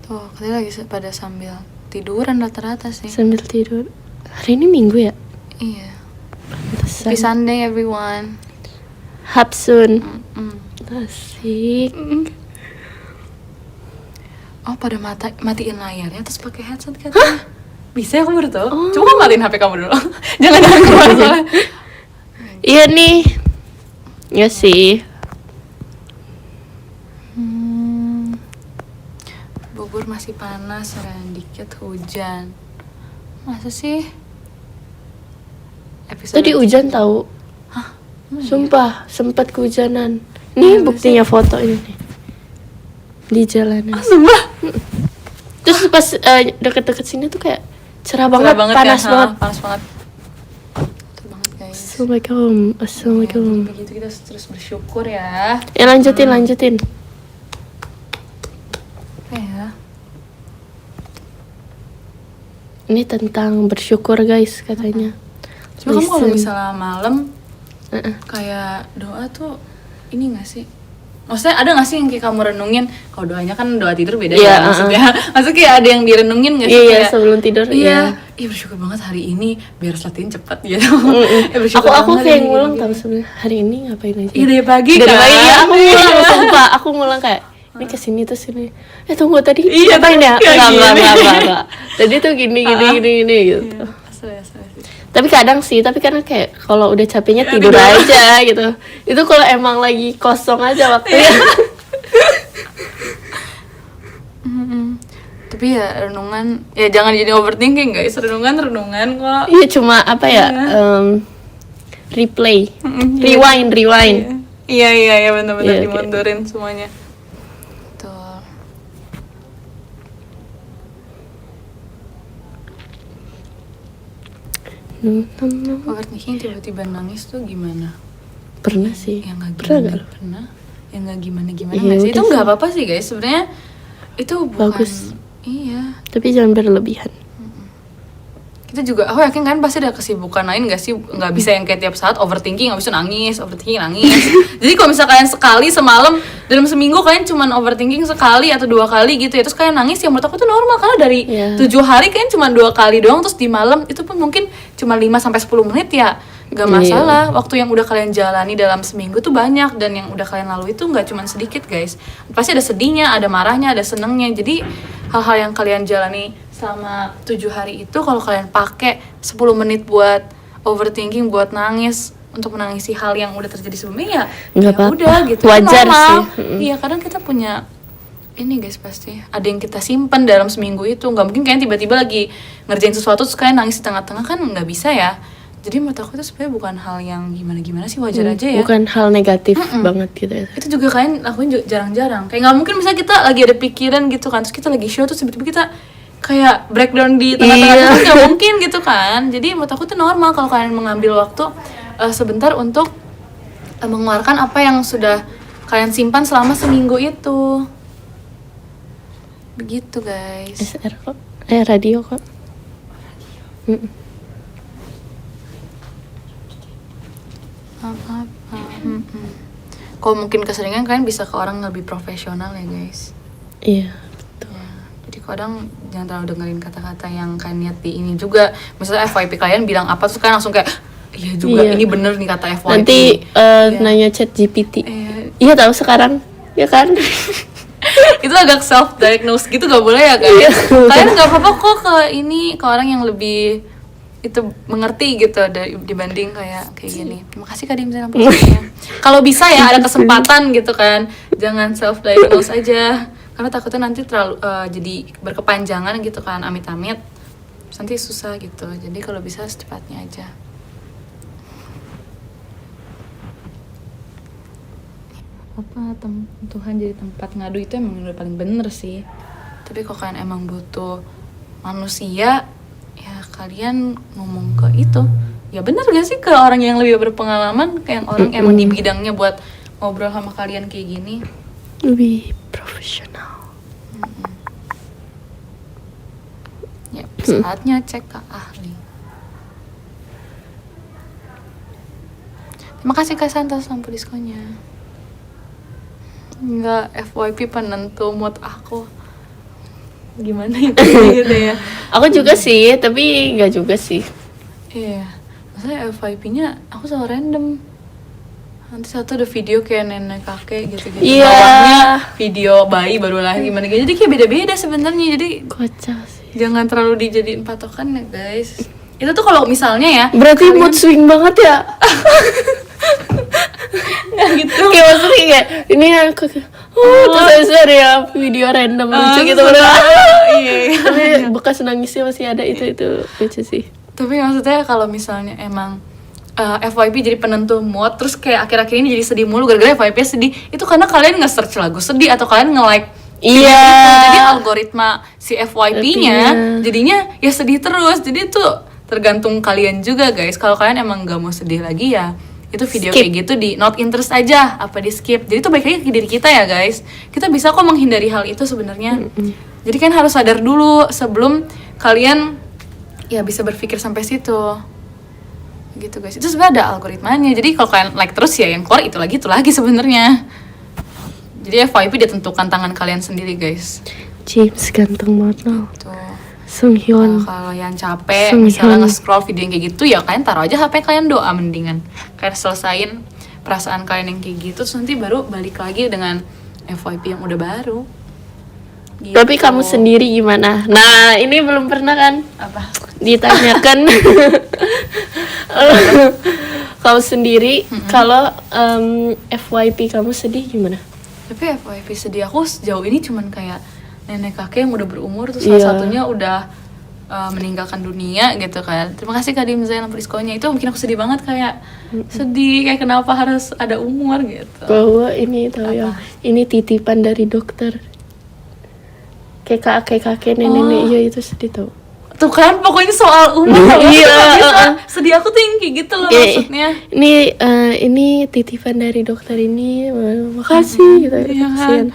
Tuh, kalian lagi pada sambil tiduran rata-rata sih. Sambil tidur. Hari ini Minggu ya? Iya. Pantesan. Happy Sunday everyone. Hapsun. Mm. Asik. Oh, pada matiin layarnya terus pakai headset katanya. Bisa ya, aku baru tahu. Coba kamu matiin HP kamu dulu. Jangan keluar soalnya. Iya nih. Ya sih. Bogor masih panas, dan dikit hujan. Masa sih? Tadi hujan tahu. Sumpah, sempat kehujanan. Nih buktinya foto ini nih. Di jalanan. Sumpah. Terus pas deket-deket sini tuh kayak cerah banget, panas ya. banget. Panas banget. Betul banget guys. Assalamualaikum. Begitu kita terus bersyukur ya. Lanjutin. Ya. Ini tentang bersyukur guys katanya. Cuma kamu kalau Listen. misalnya malam kayak doa tuh ini gak sih? Maksudnya ada gak sih yang kayak kamu renungin? Kalau doanya kan doa tidur beda Iya, ya maksudnya. Maksudnya kayak ada yang direnungin gak sih? Iya, Kayak, sebelum tidur. Iya. Ih, bersyukur banget hari ini biar latihan cepat gitu. Aku kayak ngulang tahu sebenarnya hari ini ngapain aja. Iya, dari pagi Dari kan. pagi ya, aku ngulang sumpah. Aku ngulang kayak ini kesini terus ini. Tunggu tadi. Iya, ngapain ya? kayak Enggak. Tadi tuh gini gitu. Asli sih. Tapi kadang kayak kalau udah capeknya tidur aja gitu. Itu kalau emang lagi kosong aja waktunya. Tapi ya renungan ya jangan jadi overthinking guys. Renungan kok. Iya cuma apa ya? Replay. Rewind. Iya benar-benar Iya, dimundurin semuanya. Tuh. Overthinking tiba-tiba nangis tuh gimana? Pernah sih. Yang nggak Pernah gimana nggak? pernah. Yang nggak gimana Iya, nggak sih? Itu udah nggak sih. apa-apa sih guys. Sebenarnya itu bukan. Bagus. Iya. Tapi jangan berlebihan. kita juga aku yakin kan pasti ada kesibukan lain gak sih, nggak bisa yang kayak tiap saat overthinking habis itu nangis jadi kalau misalnya kalian sekali semalam dalam seminggu kalian cuman overthinking sekali atau 2 kali gitu ya terus kalian nangis, ya menurut aku itu normal karena dari 7 hari kalian cuma 2 kali doang, terus di malam itu pun mungkin cuma 5-10 menit ya gak masalah. Waktu yang udah kalian jalani dalam seminggu tuh banyak, dan yang udah kalian lalui itu gak cuma sedikit guys, pasti ada sedihnya, ada marahnya, ada senengnya. Jadi hal-hal yang kalian jalani selama 7 hari itu kalau kalian pakai 10 menit buat overthinking, buat nangis, untuk menangisi hal yang udah terjadi sebelumnya ya udah gitu, wajar normal sih. Iya, kadang kita punya ini guys, pasti ada yang kita simpen dalam seminggu itu. Nggak mungkin kalian tiba-tiba lagi ngerjain sesuatu terus kalian nangis di tengah-tengah, kan nggak bisa ya. Jadi menurut aku itu sebenarnya bukan hal yang gimana-gimana sih, wajar aja ya. Bukan hal negatif banget gitu ya. Itu juga kalian lakuin jarang-jarang. Kayak nggak mungkin misalnya kita lagi ada pikiran gitu kan, terus kita lagi show terus tiba-tiba kita kayak breakdown di tengah-tengah itu nggak mungkin gitu kan. Jadi menurut aku itu normal kalau kalian mengambil waktu sebentar untuk mengeluarkan apa yang sudah kalian simpan selama seminggu itu. Begitu guys. SR kok, radio kok. Apa? Kalau mungkin keseringan kalian bisa ke orang lebih profesional ya guys. Iya. Ya, jadi kadang jangan terlalu dengerin kata-kata yang kalian lihat di ini juga. Misalnya FYP kalian bilang apa terus kalian langsung kayak iya juga, ini bener nih kata FYP. Nanti nanya chat GPT. Iya tahu sekarang, ya kan? Itu agak self diagnose gitu, gak boleh ya guys. Kalian nggak apa-apa kok ke orang yang lebih itu mengerti gitu dibanding kayak gini. Terima kasih Kak Dimza. Kalau bisa ya ada kesempatan gitu kan, jangan self diagnose aja karena takutnya nanti terlalu jadi berkepanjangan gitu kan, amit-amit nanti susah gitu. Jadi kalau bisa secepatnya aja. Apa Tuhan jadi tempat ngadu itu emang udah paling bener sih. Tapi kalau kalian emang butuh manusia, ya kalian ngomong ke itu. Ya bener gak sih, ke orang yang lebih berpengalaman, kayak orang emang di bidangnya buat ngobrol sama kalian kayak gini. Lebih profesional. Ya saatnya cek ke ahli. Terima kasih Kak Santos lampu diskonnya. Enggak, FYP penentu mood aku. Gimana itu gitu ya. Aku juga sih, tapi nggak juga sih. Iya, maksudnya FYP-nya aku selalu random. Nanti satu ada video kayak nenek kakek gitu-gitu. Iya. Bawahnya video bayi baru lahir gimana gitu. Jadi kayak beda-beda sebenarnya. Jadi Kocak sih. jangan terlalu dijadiin patokan ya guys. Itu tuh kalau misalnya ya. Berarti mood swing banget ya. Nggak gitu. Kayak maksudnya kayak ini aku terus ya video random lucu gitu. Iya. Tapi bekas nangisnya masih ada, itu lucu sih. Tapi maksudnya kalau misalnya emang FYP jadi penentu mood, terus kayak akhir-akhir ini jadi sedih mulu gara-gara FYP sedih, itu karena kalian nge-search lagu sedih atau kalian nge-like Iya. gitu. Jadi algoritma si FYP-nya jadinya ya sedih terus. Jadi tuh tergantung kalian juga guys. Kalau kalian emang gak mau sedih lagi ya itu video Skip. kayak gitu di not interest aja, apa di skip. Jadi tuh baik lagi ke diri kita ya guys. Kita bisa kok menghindari hal itu sebenarnya. Jadi kan harus sadar dulu sebelum kalian ya bisa berpikir sampai situ. Gitu guys. Itu sebenarnya ada algoritmanya. Jadi kalau kalian like terus ya yang keluar itu lagi sebenarnya. Jadi FYP ditentukan tangan kalian sendiri guys. James ganteng banget loh. Tuh. Sung Hyun. Kalau yang capek Sung misalnya Hyun. nge-scroll video yang kayak gitu ya kalian taruh aja HP kalian, doa mendingan. Kalian selesain perasaan kalian yang kayak gitu terus nanti baru balik lagi dengan FYP yang udah baru. Gitu. Tapi kamu sendiri gimana? Nah, ini belum pernah kan apa? ditanyakan. Kamu sendiri kalau FYP kamu sedih gimana? Tapi FYP sedih aku sejauh ini cuman kayak nenek kakek yang udah berumur terus salah satunya udah meninggalkan dunia gitu kan. Terima kasih Kak Dimza lampu diskonnya. Itu bikin aku sedih banget, kayak sedih kayak kenapa harus ada umur gitu. Bahwa ini tahu ya, ini titipan dari dokter. Kayak kakek nenek iya itu sedih tau. Tuh kan pokoknya soal umur. Iya. Sedih aku tuh yang kayak gitu loh maksudnya. Ini titipan dari dokter ini, makasih gitu. Iya kan. Kasian.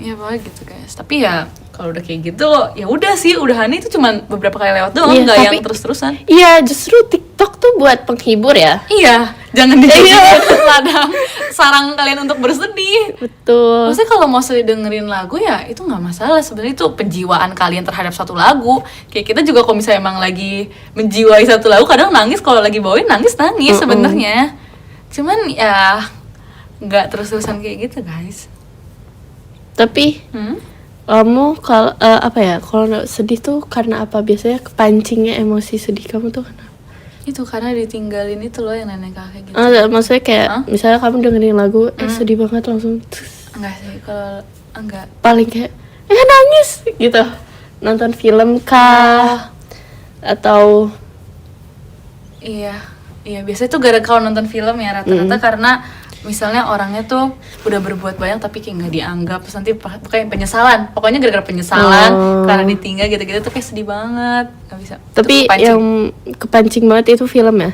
Ya pokoknya gitu guys. Tapi ya kalau udah kayak gitu ya udah sih, udahannya itu cuman beberapa kali lewat doang, Iya, nggak tapi- yang terus-terusan. Iya, justru TikTok tuh buat penghibur ya. Iya, jangan dijadikan ladang sarang kalian untuk bersedih. Betul. Maksudnya kalau mau sedih dengerin lagu ya itu nggak masalah, sebenarnya itu penjiwaan kalian terhadap satu lagu. Kayak kita juga kalau misalnya emang lagi menjiwai satu lagu kadang nangis, kalau lagi bawain nangis sebenarnya. Cuman ya nggak terus-terusan kayak gitu guys. Tapi kamu kalau apa ya, kalau sedih tuh karena apa? Biasanya kepancingnya emosi sedih kamu tuh kenapa? Itu karena ditinggalin itu loh yang nenek kakek gitu. Maksudnya kayak misalnya kamu dengerin lagu sedih banget langsung Enggak sih, kalau enggak. paling kayak nangis gitu. Nonton film kah? Atau Iya, biasanya tuh gara-gara kalau nonton film ya rata-rata karena misalnya orangnya tuh udah berbuat banyak tapi kayak nggak dianggap, terus nanti kayak penyesalan, pokoknya gara-gara penyesalan karena ditinggal gitu-gitu tuh kayak sedih banget, nggak bisa. tapi Itu kepancing. yang kepancing banget itu film ya?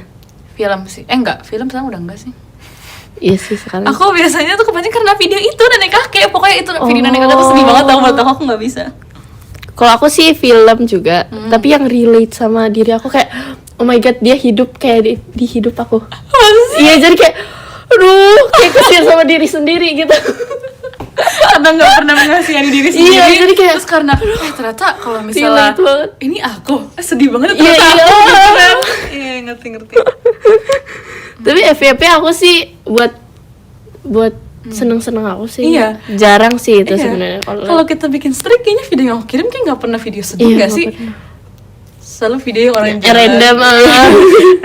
Film sih, enggak, film sekarang udah enggak sih. Iya sih sekarang. Aku biasanya tuh kepancing karena video itu nenek kakek, pokoknya itu video nenek kakek tuh sedih banget, tau menurut aku nggak bisa. Kalau aku sih film juga, tapi yang relate sama diri aku kayak oh my god, dia hidup kayak di hidup aku. Iya, jadi kayak aduh, kayak kasihan sama diri sendiri gitu. Karena nggak pernah mengasihani diri sendiri. Iya, jadi kayak terus karena ternyata kalau misalnya relate banget. ini aku sedih banget Iya, ternyata iya. aku gitu kan. Iya, ngerti. Tapi FYP aku sih buat seneng-seneng aku sih. Iya. Jarang sih itu Iya. sebenarnya Kalau kita bikin streak kayaknya video yang aku kirim kayak nggak pernah video sedih Iya, nggak nggak sih? pernah. Selalu video yang orang Random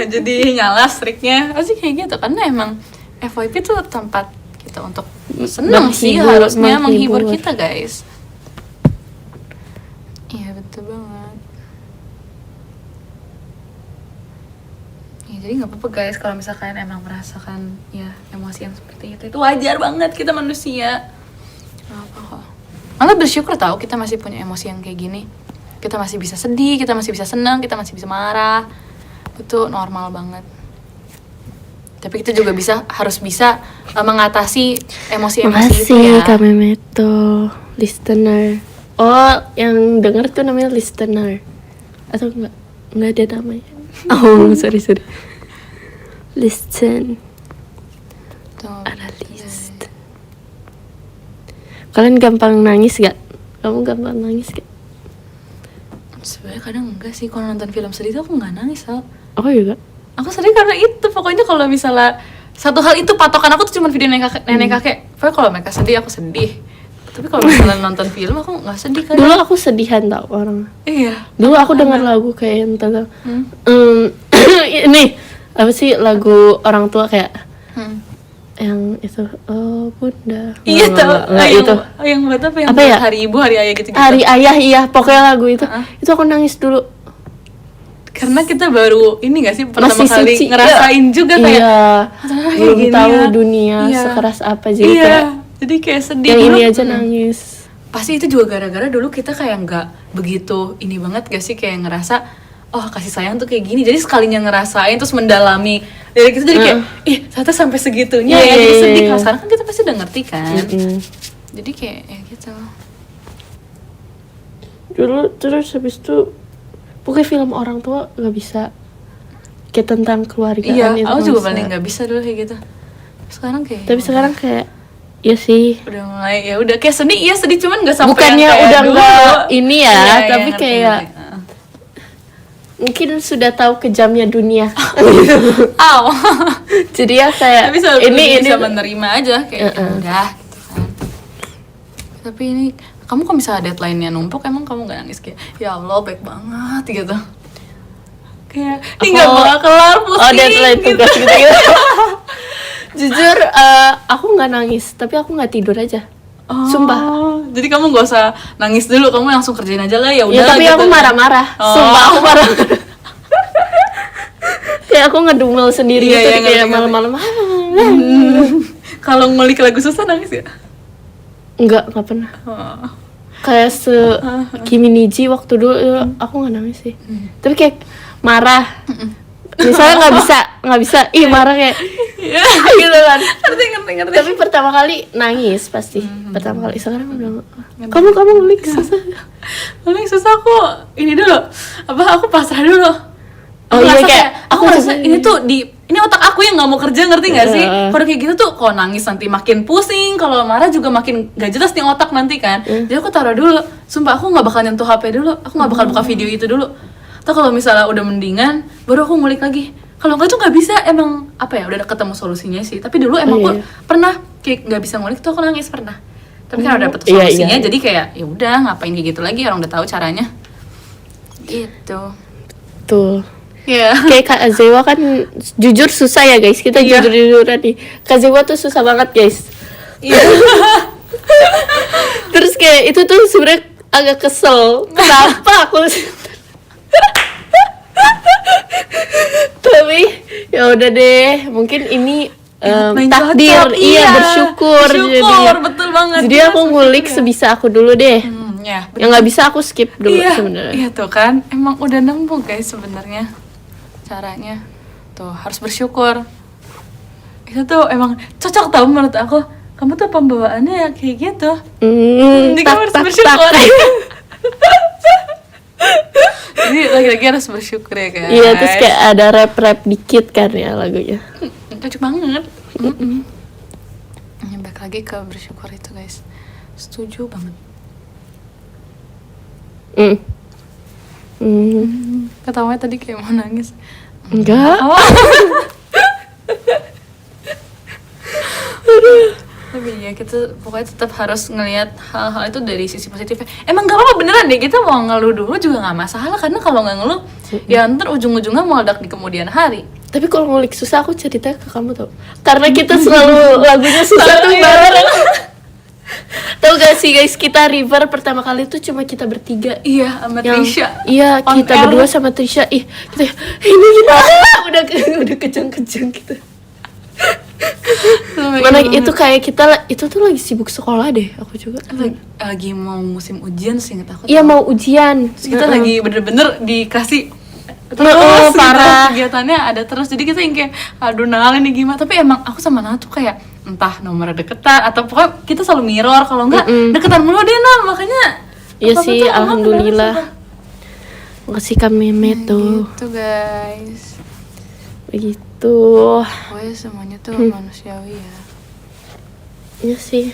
jadi nyala streaknya pasti kayak gitu karena emang FYP tuh tempat kita untuk seneng sih, Menghibur, harusnya menghibur menghibur. kita guys. Iya betul banget. Ya, jadi nggak apa-apa guys kalau misalkan emang merasakan ya emosi yang seperti itu wajar banget, kita manusia. Nggak apa kok. Malah bersyukur tahu kita masih punya emosi yang kayak gini. Kita masih bisa sedih, kita masih bisa senang, kita masih bisa marah. Itu normal banget. Tapi kita juga harus bisa mengatasi emosi-emosi itu Makasih ya. Kak Memeto, listener. Oh, yang denger tuh namanya listener. Atau enggak ada namanya. Oh, sorry. Listen. Tuh, Ada list. Kalian gampang nangis gak? Kamu gampang nangis gak? Sebenarnya kadang enggak sih, kalau nonton film sedih tuh aku nggak nangis Sal. Aku juga. Aku sedih karena itu, pokoknya kalau misalnya satu hal itu patokan aku tuh cuma video nenek kakek. Pokoknya kalau mereka sedih aku sedih. Tapi kalau misalnya nonton film aku nggak sedih kan? Dulu aku sedihan tau orang. Iya. Dulu aku dengar lagu kayak yang tentang ini apa sih lagu orang tua kayak yang itu oh bunda. Iya Nggak, tau. nggak itu. Yang buat apa yang Apa buat ya? hari ibu, hari ayah gitu-gitu. Hari ayah iya pokoknya lagu itu. Itu aku nangis dulu. Karena kita baru ini gak sih pertama Masih kali suci. ngerasain juga kayak Iya. ternyata kayak Belum gini tahu ya. dunia Iya. sekeras apa jadi Iya. kayak Jadi kayak sedih yang dulu. ini aja nangis. Pasti itu juga gara-gara dulu kita kayak nggak begitu ini banget gak sih, kayak ngerasa oh kasih sayang tuh kayak gini, jadi sekalinya ngerasain terus mendalami dari kita jadi kayak ih ternyata sampai segitunya ya, jadi sedih. Kalau sekarang kan kita pasti udah ngerti kan, jadi kayak ya gitu. Dulu terus habis itu pokoknya film orang tua nggak bisa kayak tentang keluargaan Iya, itu aku nggak juga bisa. paling nggak bisa dulu kayak gitu. Sekarang kayak Tapi sekarang kayak ya sih udah mulai ya udah kayak sedih, iya sedih cuman nggak sampai bukannya yang kayak udah dulu. nggak ini ya, Iya, tapi ngerti, kayak ngerti. mungkin sudah tahu kejamnya dunia. Aw. Jadi ya kayak Tapi selalu ini bisa menerima aja kayak ya udah gitu kan. Tapi ini kamu kok bisa deadline-nya numpuk, emang kamu nggak nangis kayak ya Allah baik banget gitu. Kayak ini nggak bakal kelar pusing. Oh deadline gitu. tugas gitu. Jujur aku nggak nangis, tapi aku nggak tidur aja. Oh, Sumpah. Jadi kamu gak usah nangis dulu, kamu langsung kerjain aja lah ya udah. Ya tapi gitu. aku marah-marah. Oh. Sumpah aku marah. Kayak aku ngedumel sendiri Iya, gitu iya, kayak ngerti, malam-malam. Kalau ngulik lagu susah nangis ya? Nggak pernah. Oh. Kayak Kimi Niji waktu dulu aku nggak nangis sih. Tapi kayak marah. Misalnya nggak bisa, ih marah kayak Iya. gitu kan. Ngerti. Tapi pertama kali nangis pasti. Pertama kali, sekarang udah kamu ngulik susah. Paling susah aku ini dulu. Aku pasrah dulu. Oh iya, ngerasa kayak aku ngerasa ini tuh ini otak aku yang nggak mau kerja, ngerti nggak sih? Kalau kayak gitu tuh, kalau nangis nanti makin pusing, kalau marah juga makin gak jelas nih otak nanti kan. Jadi aku taruh dulu. Sumpah aku nggak bakal nyentuh HP dulu. Aku nggak bakal buka video itu dulu. Atau kalau misalnya udah mendingan, baru aku ngulik lagi. Kalau nggak tuh nggak bisa, emang apa ya, udah ketemu solusinya sih. Tapi dulu emang aku pernah kayak nggak bisa ngulik tuh, aku nangis pernah. Tapi kan udah dapet solusinya, jadi kayak ya udah ngapain kayak gitu lagi, orang udah tahu caranya. Gitu. Tuh. Iya. Kayak Kak Azewa kan jujur susah ya guys. Kita jujur-jujuran nih. Kak Azewa tuh susah banget guys. Iya. Terus kayak itu tuh sebenarnya agak kesel. Kenapa aku? Tapi ya udah deh. Mungkin ini takdir. Cocok, Iya, bersyukur. Bersyukur, betul banget. Jadi aku ngulik sebisa aku dulu deh. Ya, yang nggak bisa aku skip dulu sebenarnya. Iya tuh kan, emang udah nemu guys sebenarnya caranya. Tuh harus bersyukur. Itu tuh emang cocok tau menurut aku. Kamu tuh pembawaannya kayak gitu. Jadi kamu harus bersyukur. Jadi lagi-lagi harus bersyukur ya guys. Iya, terus kayak ada rap dikit kan ya lagunya. Cocok banget. Balik lagi ke bersyukur itu guys. Setuju banget. Ketawanya tadi kayak mau nangis. Enggak. Oh. Tapi ya kita pokoknya tetap harus ngelihat hal-hal itu dari sisi positifnya. Emang gak apa-apa beneran deh, kita mau ngeluh dulu juga gak masalah. Karena kalau gak ngeluh, ya ntar ujung-ujungnya meledak di kemudian hari. Tapi kalau ngulik susah aku cerita ke kamu tau. Karena kita selalu lagunya susah tuh bareng. Tahu gak sih guys, kita River pertama kali tuh cuma kita bertiga. Iya, sama Trisha. Iya, On kita air. berdua sama Trisha. Kita ini gimana? udah kejang-kejang kita. Mana itu kayak kita itu tuh lagi sibuk sekolah deh, aku juga. Lagi mau musim ujian sih, inget aku. Iya, mau ujian. Terus kita lagi bener-bener dikasih Terus parah. Kegiatannya ada terus, jadi kita yang kayak aduh Nal ini gimana. Tapi emang aku sama Nal tuh kayak entah nomor deketan atau pokoknya kita selalu mirror, kalau enggak deketan mulu deh Nal, makanya iya sih, alhamdulillah. Makasih Kak Meme tuh. Gitu guys, Begitu. pokoknya semuanya tuh manusiawi ya. Iya sih.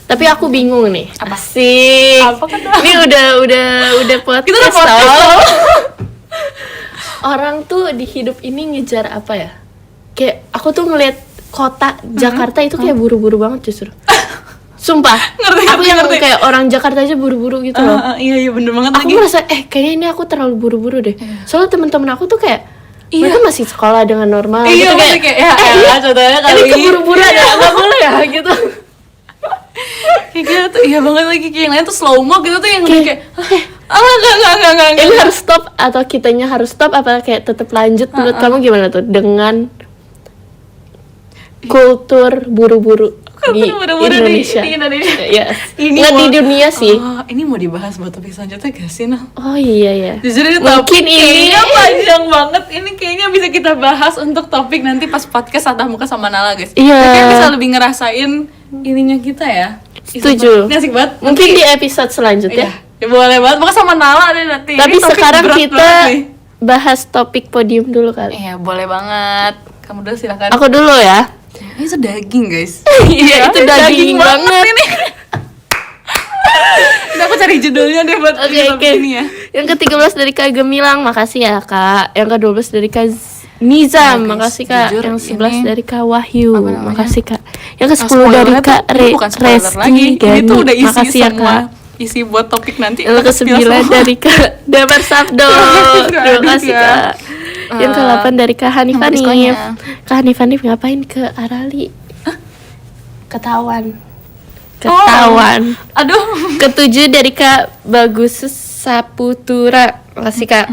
Tapi aku bingung nih. Apa? Asik. Apa kan? Ini udah podcast. Kita udah podcast tau. Orang tuh di hidup ini ngejar apa ya? Kayak aku tuh ngeliat kota Jakarta itu kayak buru-buru banget justru. Sumpah. Aku yang kayak orang Jakarta aja buru-buru gitu loh. Iya bener banget Aku lagi. merasa kayaknya ini aku terlalu buru-buru deh. Soalnya teman-teman aku tuh kayak mereka masih sekolah dengan normal Iya, gitu kayak ya contohnya kali ini keburu-buruan ya, nggak boleh ya gitu. Kayak gitu, iya banget lagi, kayak yang lain tuh slow mo gitu tuh yang kayak enggak. Ini harus stop atau kitanya harus stop apa kayak tetap lanjut? Menurut kamu gimana tuh dengan kultur buru-buru di Indonesia? Di Indonesia. Yes. Ini Nggak di dunia sih. Ini mau dibahas buat topik selanjutnya gak sih, Nah? Oh iya ya. Jujur ini Mungkin topik ini kayaknya panjang banget. Ini kayaknya bisa kita bahas untuk topik nanti pas podcast tatap muka sama Nala guys. Iya. Kita bisa lebih ngerasain ininya kita ya. Setuju. Ini asik banget. Mungkin di episode selanjutnya. Ya boleh banget. Maka sama Nala deh nanti. Tapi Ini topik sekarang berat kita banget nih. bahas topik podium dulu kali. Iya boleh banget. Kamu dulu silakan. Aku dulu ya. Ini tuh daging guys. Iya, itu daging banget. ini. Nah, aku cari judulnya deh buat Oke. ini ya. Yang ke-13 dari Kak Gemilang, makasih ya Kak. Yang ke-12 dari Kak Nizam, Ya, guys, makasih Kak. jujur, Yang 11 ini dari Kak Wahyu, apa namanya? makasih Kak. Yang ke-10 Spoilernya dari tuh- Kak ini bukan spoiler Resti lagi. Ini Gani, tuh udah isi makasih ya semua Kak. isi buat topik nanti. Yang ke-9 dari Kak Damar Sabdo, terima kasih ya. Kak. Yang ke-8 dari Kak Hanif nomor Hanif. diskonya. Kak Hanif Hanif ngapain ke Arali? Ketahuan. Aduh. Ke-7 dari Kak Bagus Saputura, makasih Kak.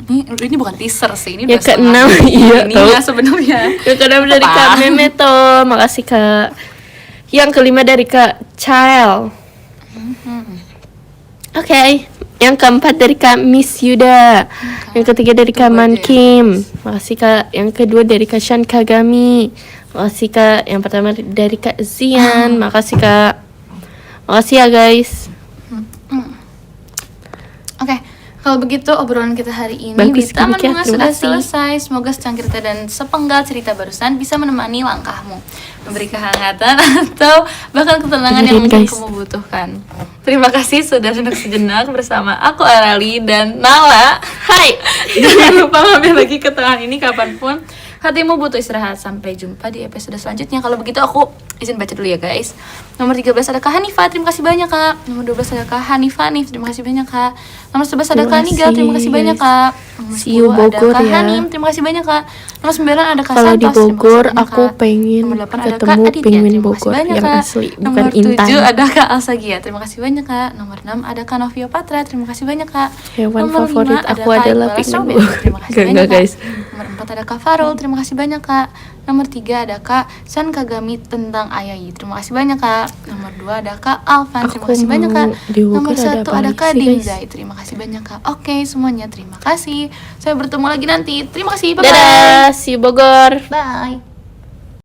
Ini bukan teaser sih, ini Yang udah ke-6, iya, ini tahu. ya sebenarnya. Yang ke-6 dari Apa? Kak Memeto, makasih Kak. Yang ke-5 dari Kak Child. Oke, Yang keempat dari Kak Miss Yuda. Yang ketiga dari Kak Man Kim. Makasih Kak. Yang kedua dari Kak Shan Kagami. Makasih Kak. Yang pertama dari Kak Zian. Makasih Kak. Makasih ya guys. Oke, kalau begitu obrolan kita hari ini Bagus, di Taman Kiki, Bunga terima sudah kasih. selesai. Semoga secangkir teh dan sepenggal cerita barusan bisa menemani langkahmu, memberi kehangatan atau bahkan ketenangan yang Dengerin, mungkin guys. kamu butuhkan. Terima kasih sudah duduk sejenak bersama aku Arali dan Nala. Hai, jangan lupa mampir lagi ke tengah ini kapanpun hatimu butuh istirahat. Sampai jumpa di episode selanjutnya. Kalau begitu aku izin baca dulu ya guys. Nomor 13 ada Kak Hanifa, terima kasih banyak Kak. Nomor 12 ada Kak Hanifa Nif, terima kasih banyak Kak. Nomor 11 ada Kak Niga, terima kasih banyak Kak. Nomor See you 10 ada Bogor Kak ya. Hanim, terima kasih banyak Kak. Nomor 9 ada Kak Kalau Santos, di terima kasih Bogor banyak, aku Kak. pengen Nomor 8 ada Kak ketemu Aditya, penguin terima kasih Bogor banyak, yang Kak. asli, bukan Nomor Intan. 7 ada Kak Alsagia, terima kasih banyak Kak. Nomor 6 ada Kak Novio Patra, terima kasih banyak Kak. Hewan Nomor favorit 5 ada aku Kak adalah Iqbal penguin Strawberry, Bogor. terima kasih Enggak, banyak Kak. guys. Nomor 4 ada Kak Farul, terima kasih banyak Kak. Nomor 3 ada Kak San Kagami tentang Ayayi, terima kasih banyak Kak. Nomor 2 ada Kak Alvan, terima Aku kasih banyak Kak. mau di Bogor Nomor ada 1 apa ada lagi Kak sih, guys? Dinzai, terima kasih banyak Kak. Oke semuanya terima kasih. Saya bertemu lagi nanti. Terima kasih, bye bye. Dadah, see you Bogor. Bye.